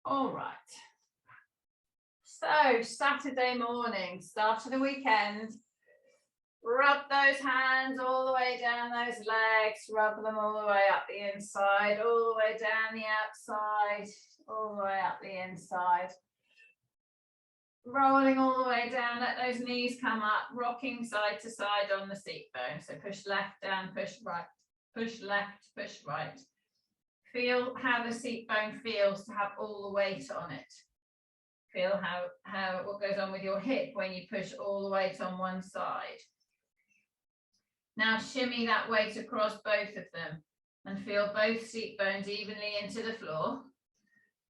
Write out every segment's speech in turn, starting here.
All right. So Saturday morning, start of the weekend. Rub those hands all the way down those legs, rub them all the way up the inside, all the way down the outside, all the way up the inside. Rolling all the way down, let those knees come up, rocking side to side on the seat bone. So push left down, push right, push left, push right. Feel how the seat bone feels to have all the weight on it. Feel how what goes on with your hip when you push all the weight on one side. Now shimmy that weight across both of them and feel both seat bones evenly into the floor.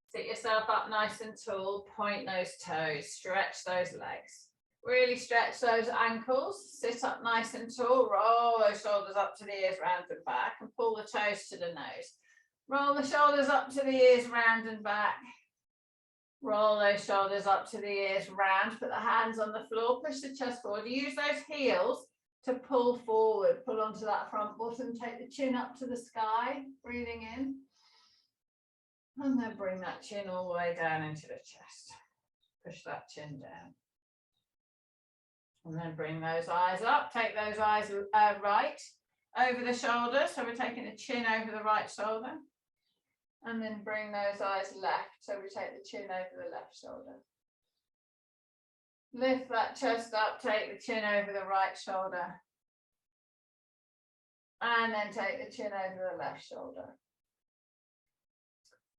Sit yourself up nice and tall, point those toes, stretch those legs. Really stretch those ankles, sit up nice and tall, roll those shoulders up to the ears, round and back, and pull the toes to the nose. Roll the shoulders up to the ears, round and back. Roll those shoulders up to the ears, round, put the hands on the floor, push the chest forward. Use those heels to pull forward, pull onto that front bottom, take the chin up to the sky, breathing in. And then bring that chin all the way down into the chest. Push that chin down. And then bring those eyes up, take those eyes right over the shoulder. So we're taking the chin over the right shoulder. And then bring those eyes left. So we take the chin over the left shoulder. Lift that chest up, take the chin over the right shoulder. And then take the chin over the left shoulder.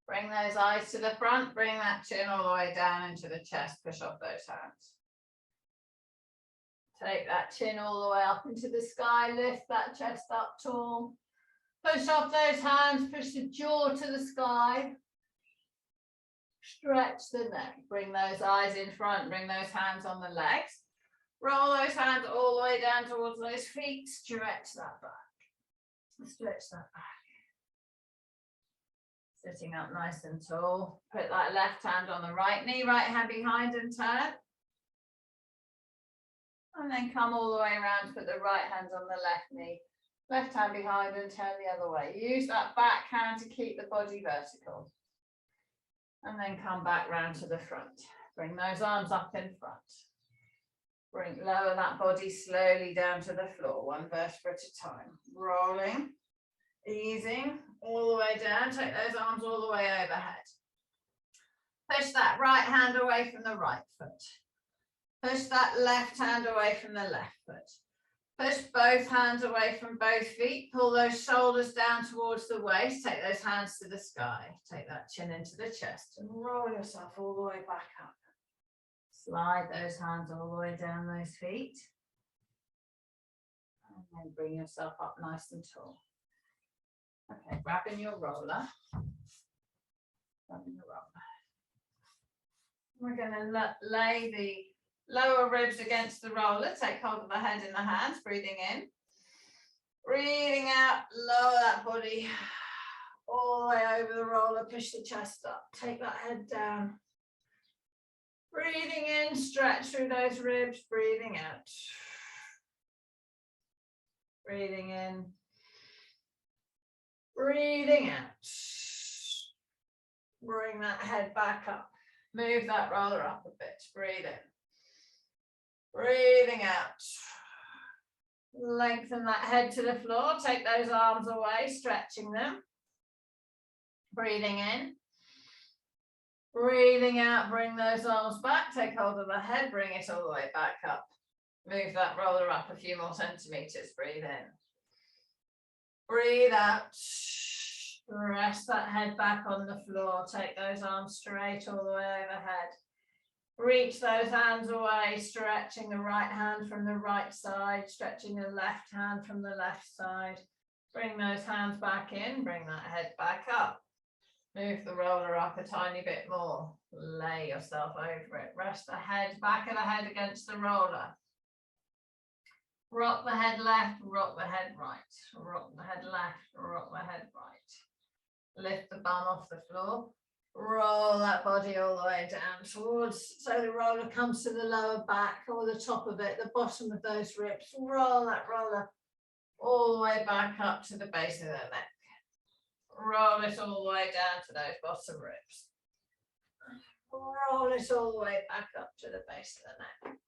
Bring those eyes to the front, bring that chin all the way down into the chest, push off those hands. Take that chin all the way up into the sky, lift that chest up tall. Push off those hands, push the jaw to the sky. Stretch the neck, bring those eyes in front, bring those hands on the legs. Roll those hands all the way down towards those feet, stretch that back. Stretch that back. Sitting up nice and tall. Put that left hand on the right knee, right hand behind and turn. And then come all the way around, put the right hand on the left knee. Left hand behind and turn the other way. Use that back hand to keep the body vertical. And then come back round to the front. Bring those arms up in front. Lower that body slowly down to the floor, one vertebra at a time. Rolling, easing, all the way down. Take those arms all the way overhead. Push that right hand away from the right foot. Push that left hand away from the left foot. Push both hands away from both feet. Pull those shoulders down towards the waist. Take those hands to the sky. Take that chin into the chest and roll yourself all the way back up. Slide those hands all the way down those feet. And then bring yourself up nice and tall. Okay, grabbing your roller. Grabbing your roller. We're going to lay the lower ribs against the roller. Take hold of the head in the hands, breathing in. Breathing out, lower that body all the way over the roller, push the chest up. Take that head down. Breathing in, stretch through those ribs, breathing out. Breathing in. Breathing out. Bring that head back up. Move that roller up a bit. Breathe in. Breathing out. Lengthen that head to the floor. Take those arms away, stretching them. Breathing in. Breathing out, bring those arms back. Take hold of the head, bring it all the way back up. Move that roller up a few more centimeters. Breathe in. Breathe out. Rest that head back on the floor. Take those arms straight all the way overhead. Reach those hands away, stretching the right hand from the right side, stretching the left hand from the left side. Bring those hands back in, bring that head back up. Move the roller up a tiny bit more. Lay yourself over it. Rest the head, back of the head against the roller. Rock the head left, rock the head right. Rock the head left, rock the head right. Lift the bum off the floor. Roll that body all the way down towards, so the roller comes to the lower back or the top of it, the bottom of those ribs. Roll that roller all the way back up to the base of the neck. Roll it all the way down to those bottom ribs. Roll it all the way back up to the base of the neck.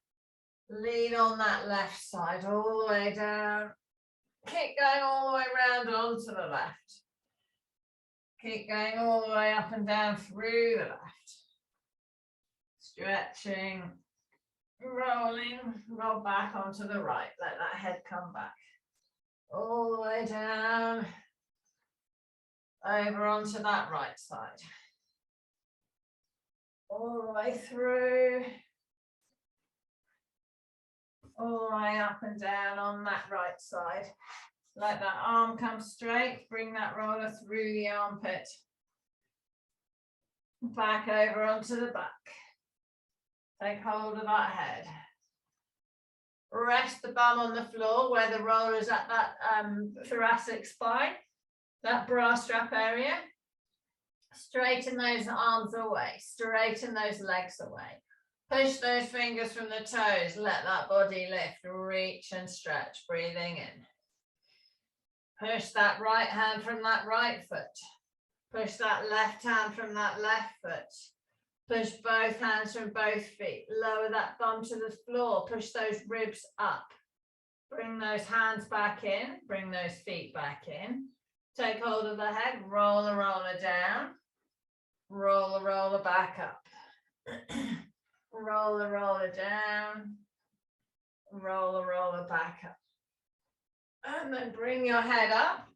Lean on that left side all the way down. Keep going all the way round onto the left. Keep going all the way up and down through the left. Stretching, rolling, roll back onto the right. Let that head come back. All the way down, over onto that right side. All the way through. All the way up and down on that right side. Let that arm come straight. Bring that roller through the armpit. Back over onto the back. Take hold of that head. Rest the bum on the floor where the roller is at that thoracic spine, that bra strap area. Straighten those arms away. Straighten those legs away. Push those fingers from the toes. Let that body lift. Reach and stretch. Breathing in. Push that right hand from that right foot. Push that left hand from that left foot. Push both hands from both feet. Lower that bum to the floor. Push those ribs up. Bring those hands back in. Bring those feet back in. Take hold of the head. Roll the roller down. Roll the roller back up. Roll the roller down. Roll the roller back up. And then bring your head up.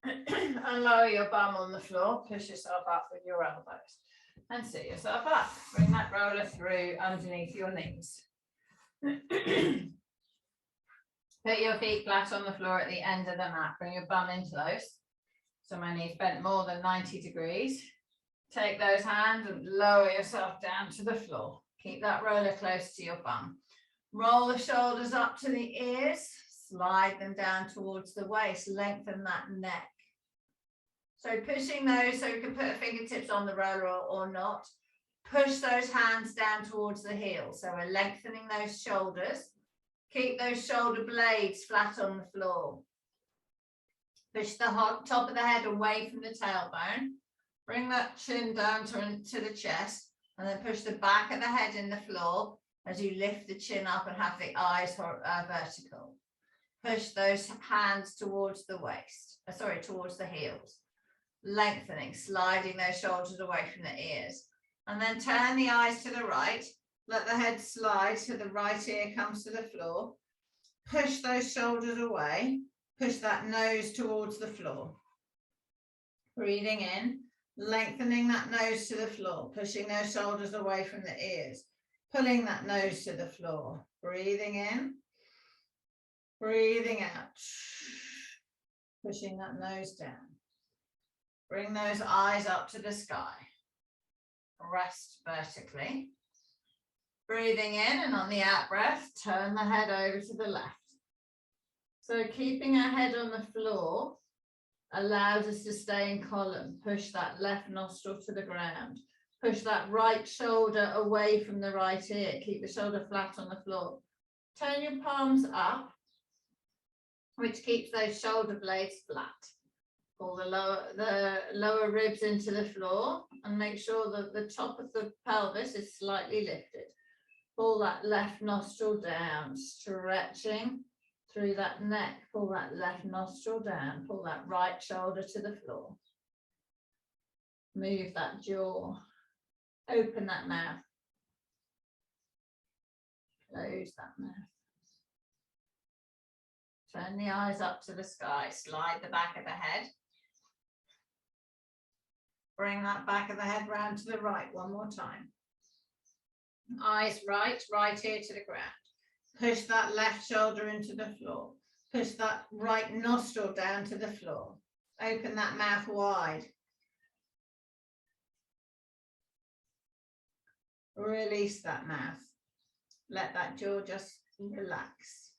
And lower your bum on the floor. Push yourself up with your elbows. And sit yourself up. Bring that roller through underneath your knees. Put your feet flat on the floor at the end of the mat. Bring your bum in close. So my knees bent more than 90 degrees. Take those hands and lower yourself down to the floor. Keep that roller close to your bum. Roll the shoulders up to the ears. Slide them down towards the waist. Lengthen that neck. So pushing those, so you can put fingertips on the roller or not. Push those hands down towards the heels. So we're lengthening those shoulders. Keep those shoulder blades flat on the floor. Push the top of the head away from the tailbone. Bring that chin down to the chest, and then push the back of the head in the floor as you lift the chin up and have the eyes vertical. Push those hands towards the waist, towards the heels. Lengthening, sliding those shoulders away from the ears. And then turn the eyes to the right. Let the head slide so the right ear comes to the floor. Push those shoulders away. Push that nose towards the floor. Breathing in. Lengthening that nose to the floor, pushing those shoulders away from the ears, pulling that nose to the floor. Breathing in, breathing out, pushing that nose down. Bring those eyes up to the sky. Rest vertically. Breathing in, and on the out breath, turn the head over to the left. So keeping our head on the floor allows us to stay in column. Push that left nostril to the ground. Push that right shoulder away from the right ear. Keep the shoulder flat on the floor. Turn your palms up, which keeps those shoulder blades flat. Pull the lower ribs into the floor and make sure that the top of the pelvis is slightly lifted. Pull that left nostril down, stretching through that neck. Pull that left nostril down. Pull that right shoulder to the floor. Move that jaw. Open that mouth. Close that mouth. Turn the eyes up to the sky. Slide the back of the head. Bring that back of the head round to the right one more time. Eyes right, right ear to the ground. Push that left shoulder into the floor. Push that right nostril down to the floor. Open that mouth wide. Release that mouth. Let that jaw just relax.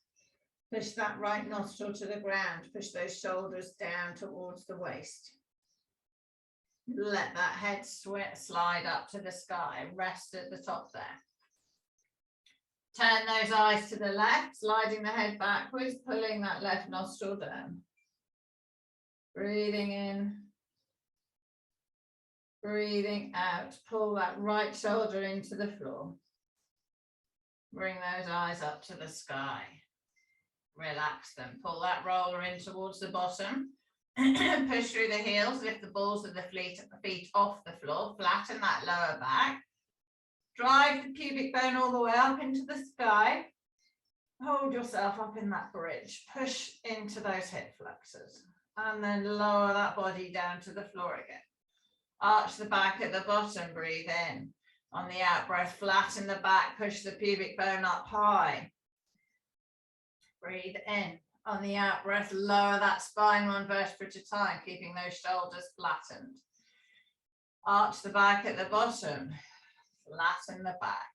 Push that right nostril to the ground. Push those shoulders down towards the waist. Let that head slide up to the sky. Rest at the top there. Turn those eyes to the left, sliding the head backwards, pulling that left nostril down. Breathing in. Breathing out, pull that right shoulder into the floor. Bring those eyes up to the sky. Relax them. Pull that roller in towards the bottom. Push through the heels, lift the balls of the feet off the floor, flatten that lower back. Drive the pubic bone all the way up into the sky. Hold yourself up in that bridge. Push into those hip flexors. And then lower that body down to the floor again. Arch the back at the bottom, breathe in. On the out breath, flatten the back, push the pubic bone up high. Breathe in. On the out breath, lower that spine 1 vertebra at a time, keeping those shoulders flattened. Arch the back at the bottom, flatten the back.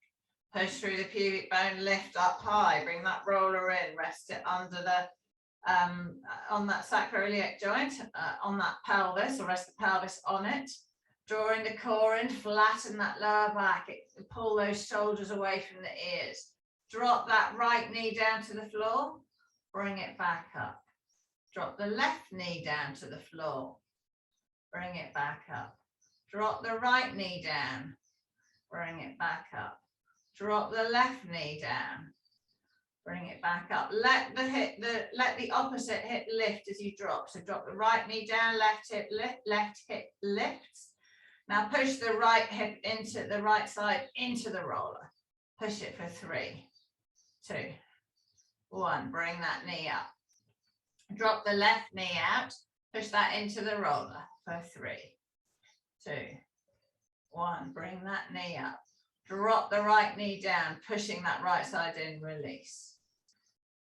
Push through the pubic bone, lift up high, bring that roller in, rest it under the on that sacroiliac joint, on that pelvis, or rest the pelvis on it. Drawing the core in, flatten that lower back, pull those shoulders away from the ears. Drop that right knee down to the floor, bring it back up. Drop the left knee down to the floor, bring it back up. Drop the right knee down, bring it back up. Drop the left knee down, bring it back up. Let the opposite hip lift as you drop. So drop the right knee down, left hip lifts. Now push the right hip into the right side into the roller. Push it for 3, 2, 1. Bring that knee up. Drop the left knee out. Push that into the roller for 3, 2, 1. Bring that knee up. Drop the right knee down, pushing that right side in, release.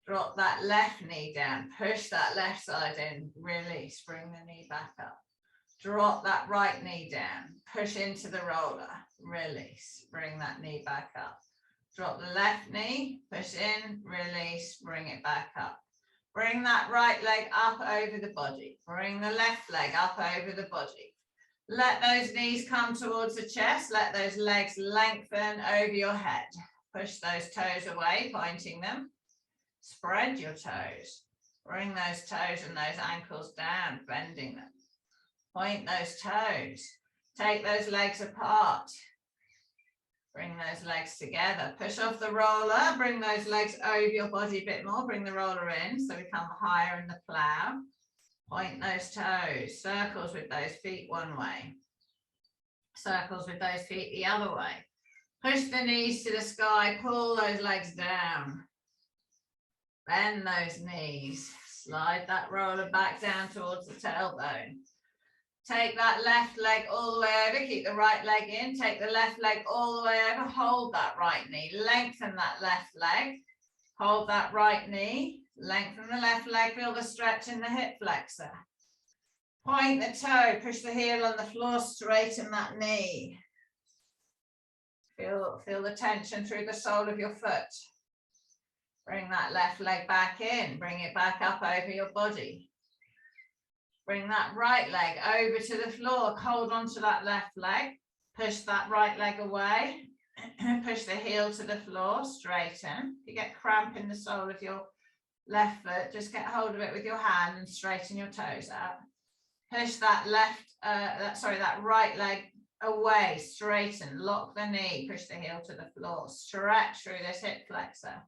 Drop that left knee down, push that left side in, release. Bring the knee back up. Drop that right knee down, push into the roller, release, bring that knee back up. Drop the left knee, push in, release, bring it back up. Bring that right leg up over the body. Bring the left leg up over the body. Let those knees come towards the chest. Let those legs lengthen over your head. Push those toes away, pointing them. Spread your toes. Bring those toes and those ankles down, bending them. Point those toes. Take those legs apart. Bring those legs together. Push off the roller. Bring those legs over your body a bit more. Bring the roller in so we come higher in the plow. Point those toes. Circles with those feet one way. Circles with those feet the other way. Push the knees to the sky. Pull those legs down. Bend those knees. Slide that roller back down towards the tailbone. Take that left leg all the way over. Keep the right leg in. Take the left leg all the way over. Hold that right knee. Lengthen that left leg. Hold that right knee. Lengthen the left leg. Feel the stretch in the hip flexor. Point the toe. Push the heel on the floor. Straighten that knee. Feel the tension through the sole of your foot. Bring that left leg back in. Bring it back up over your body. Bring that right leg over to the floor. Hold on to that left leg. Push that right leg away. Push the heel to the floor. Straighten. If you get cramp in the sole of your left foot, just get hold of it with your hand and straighten your toes out. Push that that right leg away. Straighten. Lock the knee. Push the heel to the floor. Stretch through this hip flexor.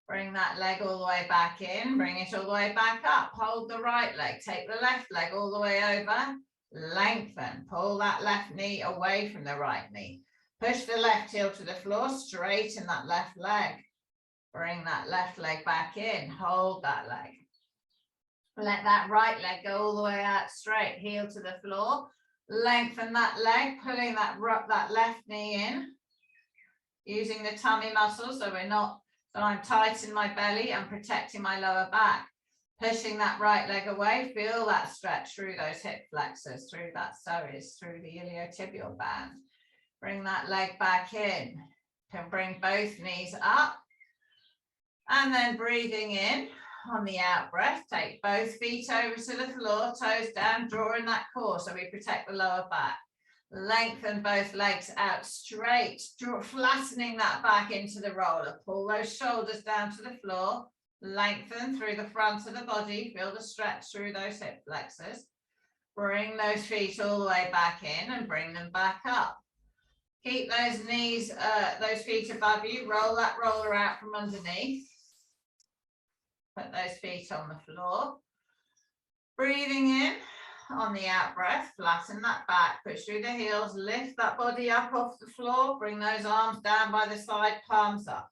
Bring that leg all the way back in, bring it all the way back up. Hold the right leg, take the left leg all the way over, lengthen. Pull that left knee away from the right knee. Push the left heel to the floor, straighten that left leg. Bring that left leg back in, hold that leg. Let that right leg go all the way out straight, heel to the floor. Lengthen that leg, pulling that left knee in, using the tummy muscles so I'm tight in my belly and protecting my lower back. Pushing that right leg away, feel that stretch through those hip flexors, through that psoas, through the iliotibial band. Bring that leg back in. Can bring both knees up. And then breathing in on the out breath, take both feet over to the floor, toes down, drawing that core so we protect the lower back. Lengthen both legs out straight, flattening that back into the roller. Pull those shoulders down to the floor. Lengthen through the front of the body. Feel the stretch through those hip flexors. Bring those feet all the way back in and bring them back up. Keep those knees, those feet above you. Roll that roller out from underneath. Put those feet on the floor. Breathing in on the out breath, flatten that back, push through the heels, lift that body up off the floor, bring those arms down by the side, palms up.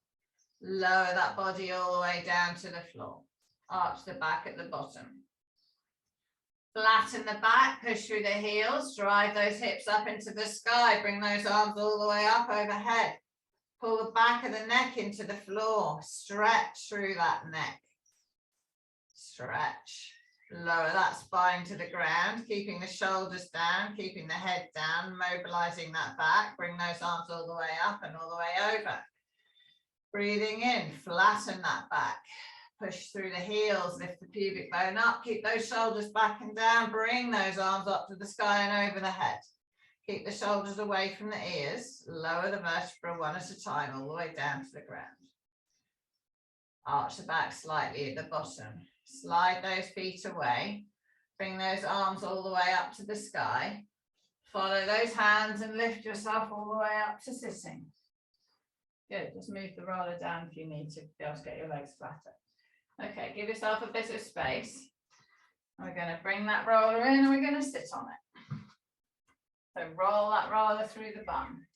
Lower that body all the way down to the floor. Arch the back at the bottom. Flatten the back, push through the heels, drive those hips up into the sky, bring those arms all the way up overhead. Pull the back of the neck into the floor, stretch through that neck. Stretch. Lower that spine to the ground, keeping the shoulders down, keeping the head down, mobilizing that back, bring those arms all the way up and all the way over. Breathing in, flatten that back. Push through the heels, lift the pubic bone up, keep those shoulders back and down, bring those arms up to the sky and over the head. Keep the shoulders away from the ears, lower the vertebra one at a time, all the way down to the ground. Arch the back slightly at the bottom. Slide those feet away, bring those arms all the way up to the sky. Follow those hands and lift yourself all the way up to sitting. Good, just move the roller down if you need to be able to get your legs flatter. Okay, give yourself a bit of space. We're going to bring that roller in and we're going to sit on it. So roll that roller through the bum.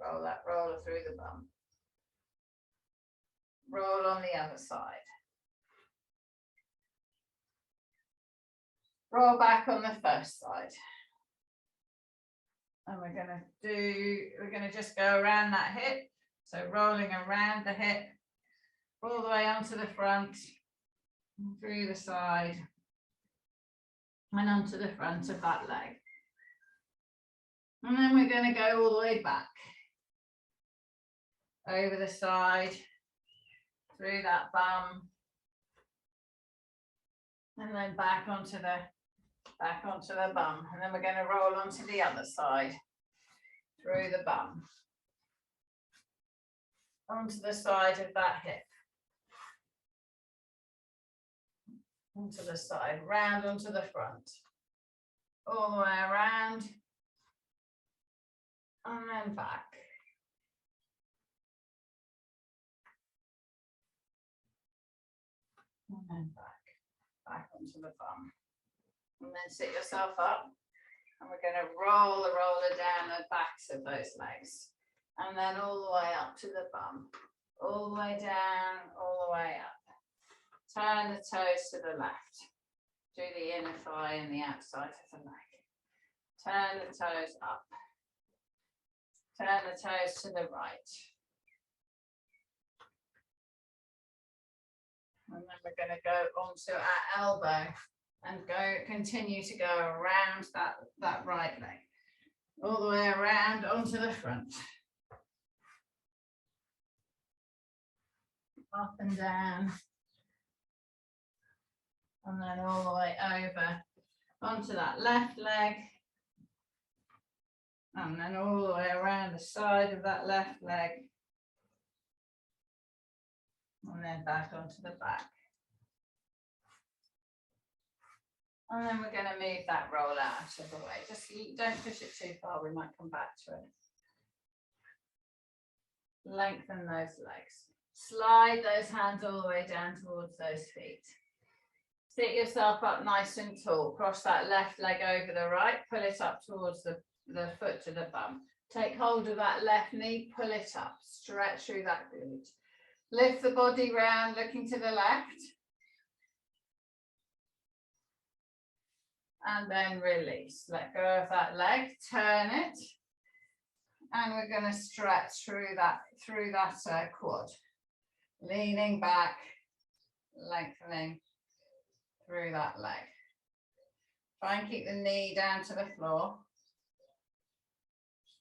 Roll that roller through the bum. Roll on the other side. Roll back on the first side. And we're going to just go around that hip. So rolling around the hip, all the way onto the front, through the side, and onto the front of that leg. And then we're going to go all the way back, over the side, through that bum, and then back onto the bum. And then we're going to roll onto the other side, through the bum, onto the side of that hip. Onto the side, round onto the front, all the way around, and then back. And then back onto the bum. And then sit yourself up, and we're going to roll the roller down the backs of those legs, and then all the way up to the bum, all the way down, all the way up. Turn the toes to the left. Do the inner thigh and the outside of the leg. Turn the toes up. Turn the toes to the right. And then we're going to go onto our elbow and continue to go around that right leg. All the way around onto the front. Up and down. And then all the way over onto that left leg. And then all the way around the side of that left leg. And then back onto the back. And then we're going to move that roll out of the way. Just don't push it too far, we might come back to it. Lengthen those legs. Slide those hands all the way down towards those feet. Sit yourself up nice and tall. Cross that left leg over the right. Pull it up towards the foot to the bum. Take hold of that left knee. Pull it up. Stretch through that glute. Lift the body round, looking to the left. And then release. Let go of that leg. Turn it. And we're going to stretch through that quad. Leaning back, lengthening through that leg. Try and keep the knee down to the floor.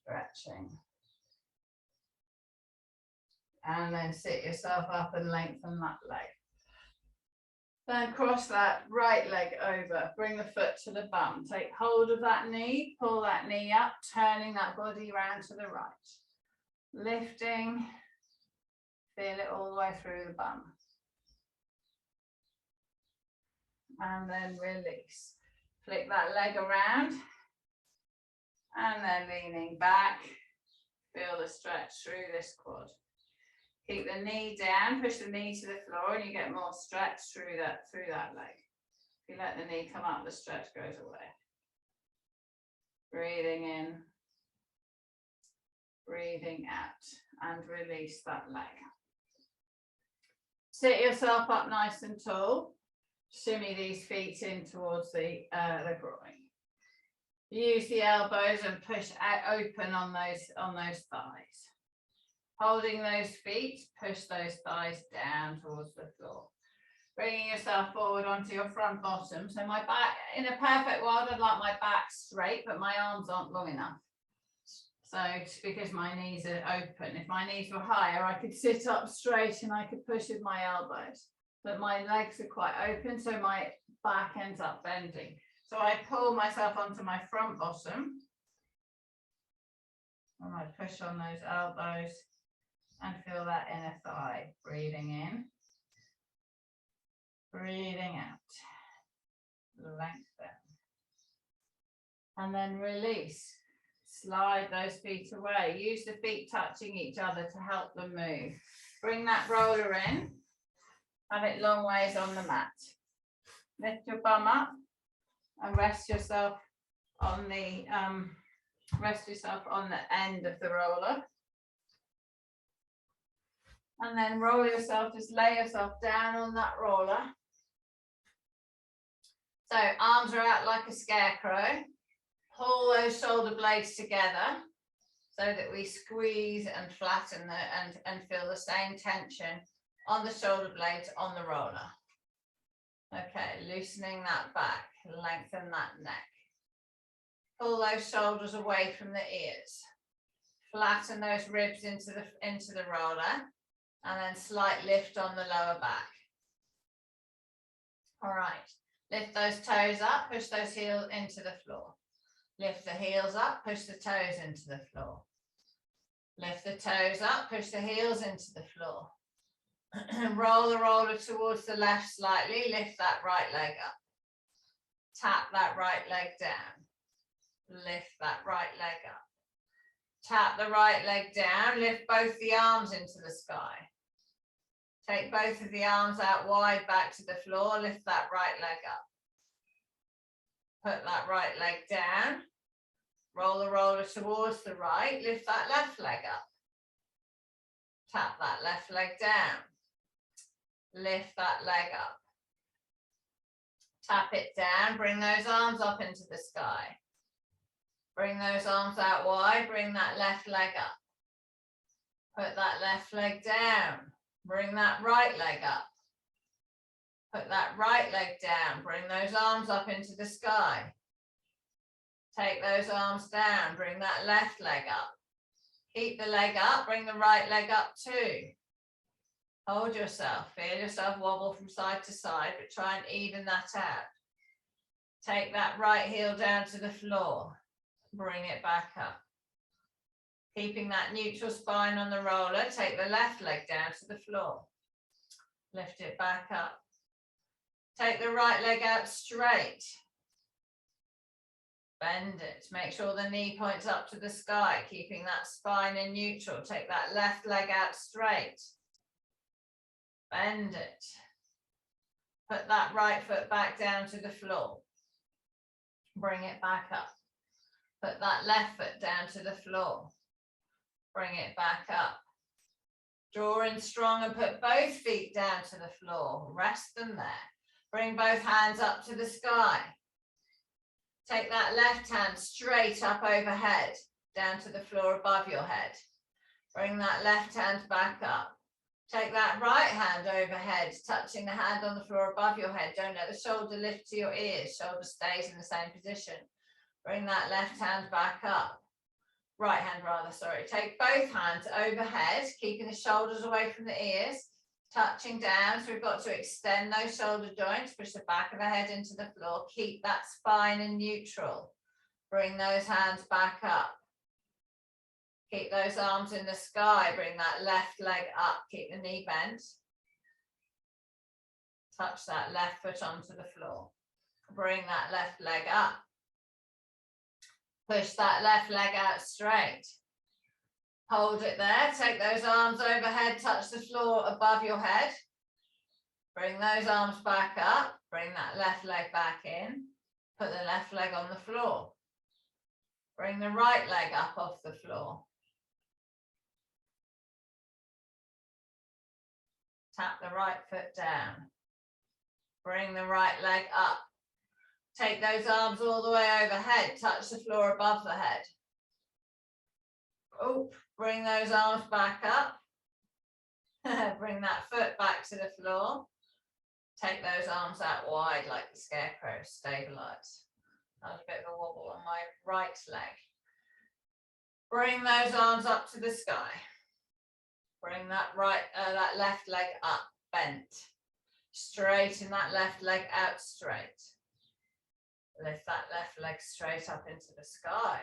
Stretching. And then sit yourself up and lengthen that leg. Then cross that right leg over. Bring the foot to the bum. Take hold of that knee. Pull that knee up, turning that body round to the right. Lifting. Feel it all the way through the bum. and then release. Flick that leg around and then leaning back. Feel the stretch through this quad. Keep the knee down, push the knee to the floor, and you get more stretch through that leg. If you let the knee come up, the stretch goes away. Breathing in, breathing out, and release that leg. Sit yourself up nice and tall. Shimmy these feet in towards the groin. Use the elbows and push out open on those thighs. Holding those feet, push those thighs down towards the floor. Bringing yourself forward onto your front bottom. So my back, in a perfect world, I'd like my back straight, but my arms aren't long enough. So it's because my knees are open. If my knees were higher, I could sit up straight and I could push with my elbows. But my legs are quite open, so my back ends up bending. So I pull myself onto my front bottom. And I push on those elbows and feel that inner thigh. Breathing in. Breathing out. Lengthen. And then release. Slide those feet away. Use the feet touching each other to help them move. Bring that roller in. Have it long ways on the mat. Lift your bum up and rest yourself on the end of the roller. And then roll yourself, just lay yourself down on that roller. So arms are out like a scarecrow. Pull those shoulder blades together so that we squeeze and flatten and feel the same tension on the shoulder blades on the roller. Okay, loosening that back, lengthen that neck. Pull those shoulders away from the ears. Flatten those ribs into the roller, and then slight lift on the lower back. All right, lift those toes up, push those heels into the floor. Lift the heels up, push the toes into the floor. Lift the toes up, push the heels into the floor. Roll the roller towards the left slightly, lift that right leg up. Tap that right leg down. Lift that right leg up. Tap the right leg down, lift both the arms into the sky. Take both of the arms out wide back to the floor, lift that right leg up. Put that right leg down. Roll the roller towards the right, lift that left leg up. Tap that left leg down. Lift that leg up. Tap it down, bring those arms up into the sky. Bring those arms out wide, bring that left leg up. Put that left leg down. Bring that right leg up. Put that right leg down. Bring those arms up into the sky. Take those arms down. Bring that left leg up. Keep the leg up. Bring the right leg up too. Hold yourself. Feel yourself wobble from side to side, but try and even that out. Take that right heel down to the floor. Bring it back up. Keeping that neutral spine on the roller, take the left leg down to the floor. Lift it back up. Take the right leg out straight. Bend it. Make sure the knee points up to the sky, keeping that spine in neutral. Take that left leg out straight. Bend it. Put that right foot back down to the floor. Bring it back up. Put that left foot down to the floor. Bring it back up. Draw in strong and put both feet down to the floor. Rest them there. Bring both hands up to the sky. Take that left hand straight up overhead, down to the floor above your head. Bring that left hand back up. Take that right hand overhead, touching the hand on the floor above your head. Don't let the shoulder lift to your ears. Shoulder stays in the same position. Bring that left hand back up. Right hand rather, sorry. Take both hands overhead, keeping the shoulders away from the ears, touching down. So we've got to extend those shoulder joints, push the back of the head into the floor. Keep that spine in neutral. Bring those hands back up. Keep those arms in the sky. Bring that left leg up. Keep the knee bent. Touch that left foot onto the floor. Bring that left leg up. Push that left leg out straight. Hold it there. Take those arms overhead. Touch the floor above your head. Bring those arms back up. Bring that left leg back in. Put the left leg on the floor. Bring the right leg up off the floor. Tap the right foot down. Bring the right leg up. Take those arms all the way overhead. Touch the floor above the head. Oh, bring those arms back up. Bring that foot back to the floor. Take those arms out wide like the scarecrow. Stabilize. That was a bit of a wobble on my right leg. Bring those arms up to the sky. Bring that that left leg up, bent. Straighten that left leg out straight. Lift that left leg straight up into the sky.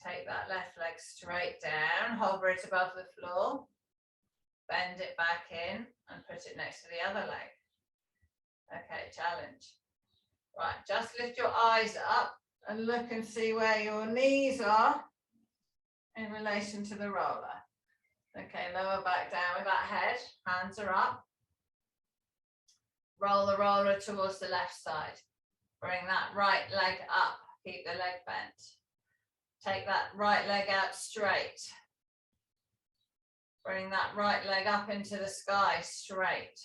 Take that left leg straight down, hover it above the floor. Bend it back in and put it next to the other leg. Okay, challenge. Right, just lift your eyes up and look and see where your knees are in relation to the roller. Okay, lower back down with that head, hands are up. Roll the roller towards the left side. Bring that right leg up, keep the leg bent. Take that right leg out straight. Bring that right leg up into the sky, straight.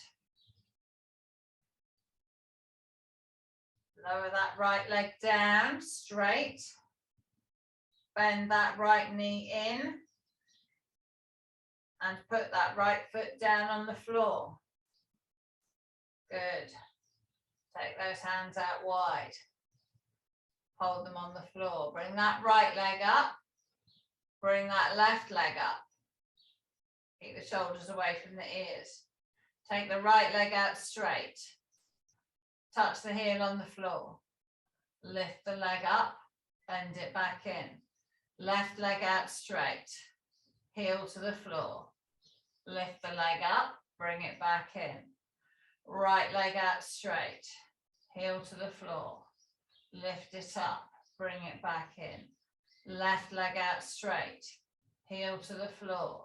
Lower that right leg down, straight. Bend that right knee in. And put that right foot down on the floor. Good. Take those hands out wide. Hold them on the floor. Bring that right leg up. Bring that left leg up. Keep the shoulders away from the ears. Take the right leg out straight. Touch the heel on the floor. Lift the leg up. Bend it back in. Left leg out straight. Heel to the floor. Lift the leg up. Bring it back in. Right leg out straight. Heel to the floor. Lift it up. Bring it back in. Left leg out straight. Heel to the floor.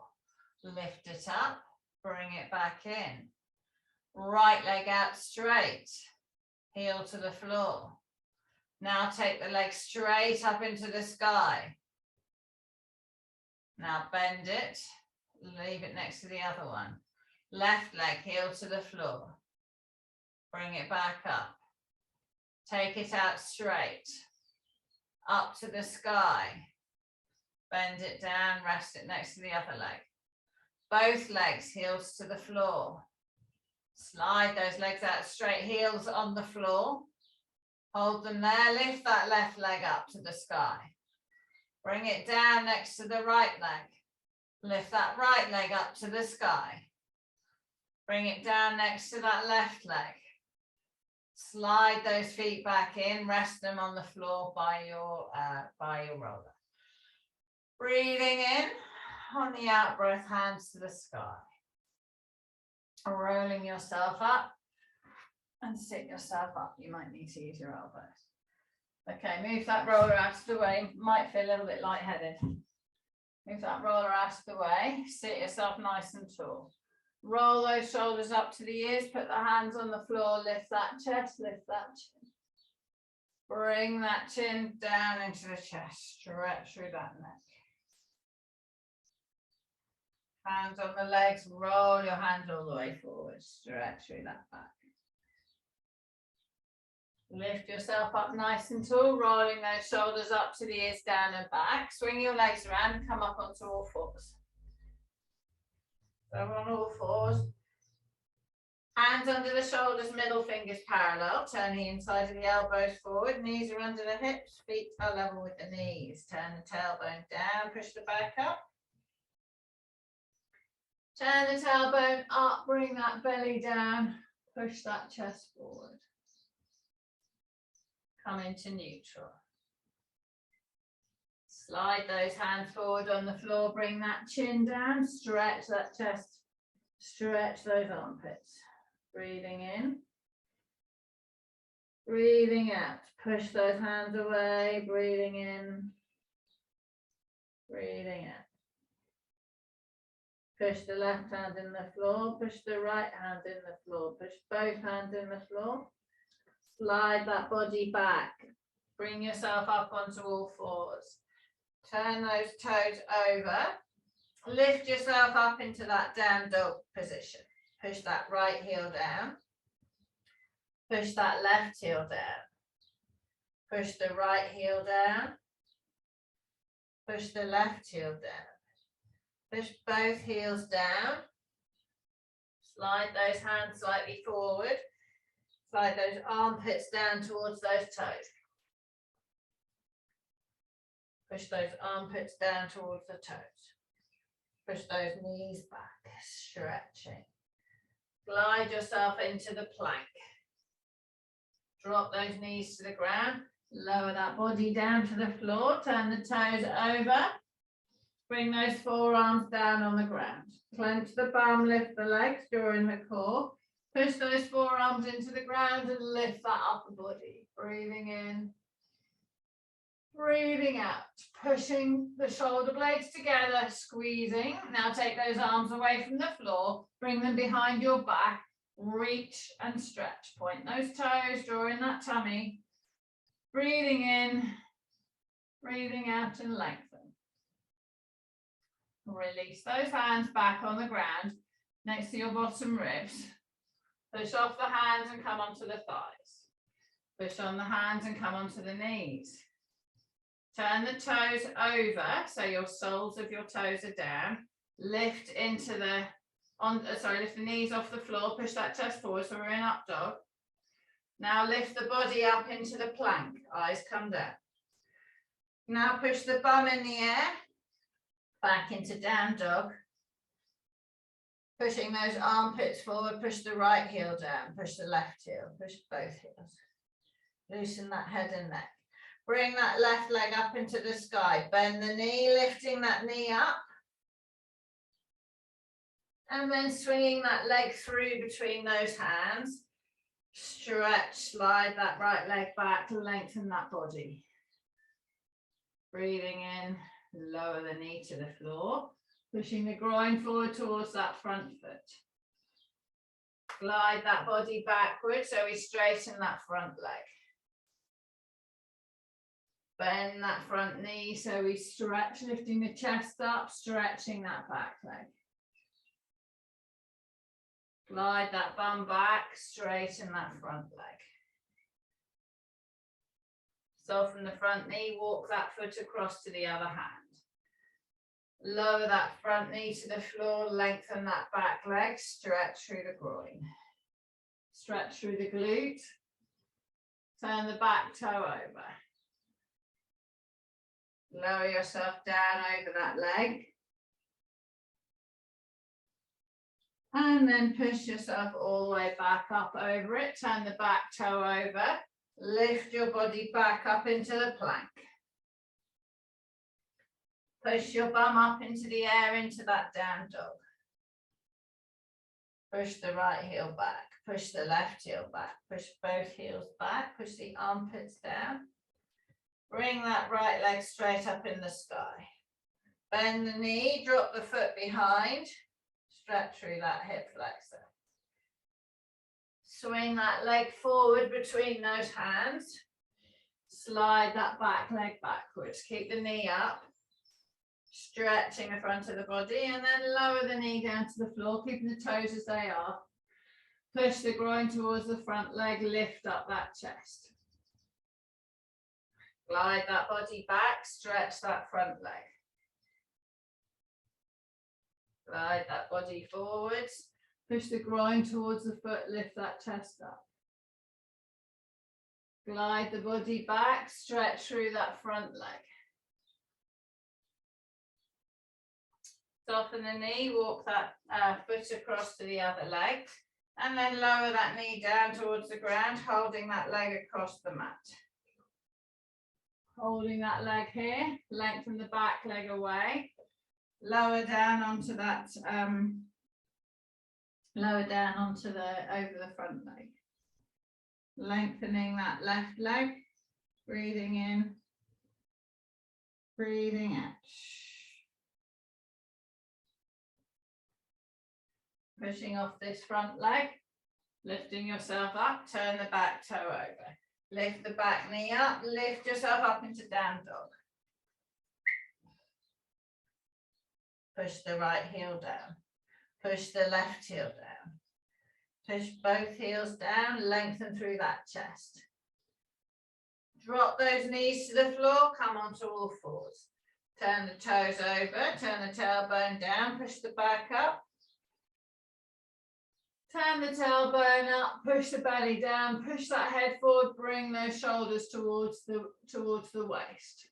Lift it up. Bring it back in. Right leg out straight. Heel to the floor. Now take the leg straight up into the sky. Now bend it. Leave it next to the other one. Left leg, heel to the floor. Bring it back up. Take it out straight. Up to the sky. Bend it down, rest it next to the other leg. Both legs, heels to the floor. Slide those legs out straight, heels on the floor. Hold them there, lift that left leg up to the sky. Bring it down next to the right leg. Lift that right leg up to the sky. Bring it down next to that left leg. Slide those feet back in, rest them on the floor by your roller. Breathing in, on the out breath, hands to the sky. Rolling yourself up and sit yourself up. You might need to use your elbows. Okay, move that roller out of the way. Might feel a little bit lightheaded. Move that roller out of the way. Sit yourself nice and tall. Roll those shoulders up to the ears. Put the hands on the floor. Lift that chest. Lift that chin. Bring that chin down into the chest. Stretch through that neck. Hands on the legs. Roll your hands all the way forward. Stretch through that back. Lift yourself up nice and tall, rolling those shoulders up to the ears, down and back. Swing your legs around, come up onto all fours. So on all fours. Hands under the shoulders, middle fingers parallel. Turn the inside of the elbows forward, knees are under the hips, feet are level with the knees. Turn the tailbone down, push the back up. Turn the tailbone up, bring that belly down, push that chest forward. Come into neutral. Slide those hands forward on the floor, bring that chin down, stretch that chest Stretch those armpits. Breathing in. Breathing out. Push those hands away. Breathing in. Breathing out. Push the left hand in the floor. Push the right hand in the floor. Push both hands in the floor. Slide that body back. Bring yourself up onto all fours. Turn those toes over. Lift yourself up into that down dog position. Push that right heel down. Push that left heel down. Push the right heel down. Push the left heel down. Push both heels down. Slide those hands slightly forward. Slide those armpits down towards those toes. Push those armpits down towards the toes. Push those knees back, stretching. Glide yourself into the plank. Drop those knees to the ground. Lower that body down to the floor. Turn the toes over. Bring those forearms down on the ground. Clench the bum, lift the legs, drawing the core. Push those forearms into the ground and lift that upper body. Breathing in. Breathing out. Pushing the shoulder blades together, squeezing. Now take those arms away from the floor. Bring them behind your back. Reach and stretch. Point those toes, drawing that tummy. Breathing in. Breathing out and lengthen. Release those hands back on the ground next to your bottom ribs. Push off the hands and come onto the thighs. Push on the hands and come onto the knees. Turn the toes over so your soles of your toes are down. Lift into the, lift the knees off the floor. Push that chest forward so we're in up dog. Now lift the body up into the plank. Eyes come down. Now push the bum in the air. Back into down dog. Pushing those armpits forward, push the right heel down, push the left heel, push both heels. Loosen that head and neck. Bring that left leg up into the sky. Bend the knee, lifting that knee up. And then swinging that leg through between those hands. Stretch, slide that right leg back, lengthen that body. Breathing in. Lower the knee to the floor, pushing the groin forward towards that front foot. Glide that body backward so we straighten that front leg. Bend that front knee so we stretch, lifting the chest up, stretching that back leg. Glide that bum back, straighten that front leg. Soften the front knee, walk that foot across to the other hand. Lower that front knee to the floor, lengthen that back leg, stretch through the groin. Stretch through the glute. Turn the back toe over. Lower yourself down over that leg. And then push yourself all the way back up over it. Turn the back toe over. Lift your body back up into the plank. Push your bum up into the air, into that down dog. Push the right heel back. Push the left heel back. Push both heels back. Push the armpits down. Bring that right leg straight up in the sky. Bend the knee, drop the foot behind. Stretch through that hip flexor. Swing that leg forward between those hands. Slide that back leg backwards. Keep the knee up. Stretching the front of the body and then lower the knee down to the floor, keeping the toes as they are. Push the groin towards the front leg, lift up that chest. Glide that body back, stretch that front leg. Glide that body forwards, push the groin towards the foot, lift that chest up. Glide the body back, stretch through that front leg. Soften the knee, walk that foot across to the other leg, and then lower that knee down towards the ground, holding that leg across the mat. Holding that leg here, lengthen the back leg away, lower down onto that Lower down onto over the front leg. Lengthening that left leg. Breathing in. Breathing out. Pushing off this front leg. Lifting yourself up. Turn the back toe over. Lift the back knee up. Lift yourself up into down dog. Push the right heel down. Push the left heel down. Push both heels down, lengthen through that chest. Drop those knees to the floor, come onto all fours. Turn the toes over, turn the tailbone down, push the back up. Turn the tailbone up, push the belly down, push that head forward, bring those shoulders towards the waist.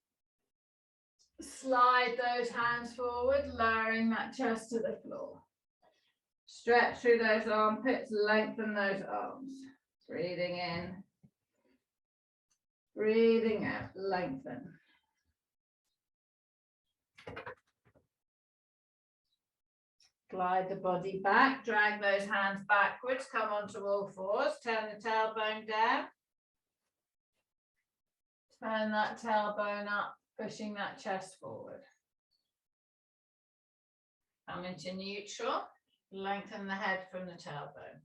Slide those hands forward, lowering that chest to the floor. Stretch through those armpits, lengthen those arms. Breathing in. Breathing out, lengthen. Glide the body back, drag those hands backwards, come onto all fours, turn the tailbone down. Turn that tailbone up, pushing that chest forward. Come into neutral. Lengthen the head from the tailbone.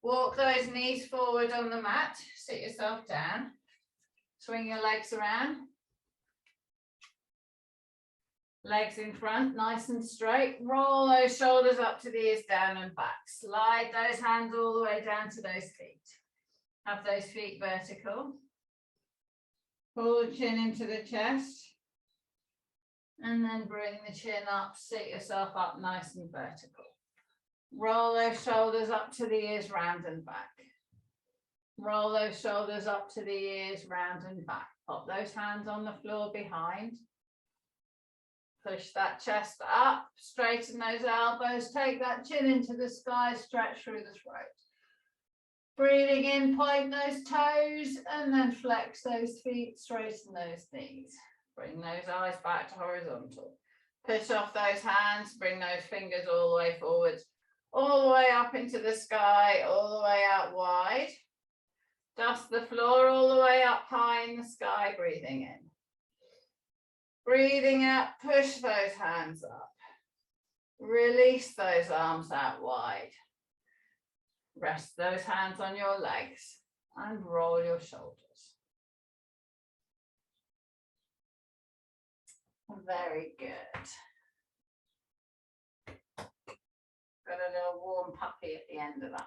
Walk those knees forward on the mat. Sit yourself down. Swing your legs around. Legs in front, nice and straight. Roll those shoulders up to the ears, down and back. Slide those hands all the way down to those feet. Have those feet vertical. Pull the chin into the chest. And then bring the chin up. Sit yourself up nice and vertical. Roll those shoulders up to the ears, round and back. Roll those shoulders up to the ears, round and back. Pop those hands on the floor behind. Push that chest up, straighten those elbows, take that chin into the sky, stretch through the throat. Breathing in, point those toes, and then flex those feet, straighten those knees. Bring those eyes back to horizontal. Push off those hands, bring those fingers all the way forwards. All the way up into the sky, all the way out wide. Dust the floor all the way up high in the sky, breathing in. Breathing out, push those hands up. Release those arms out wide. Rest those hands on your legs and roll your shoulders. Very good. Got a little warm puppy at the end of that.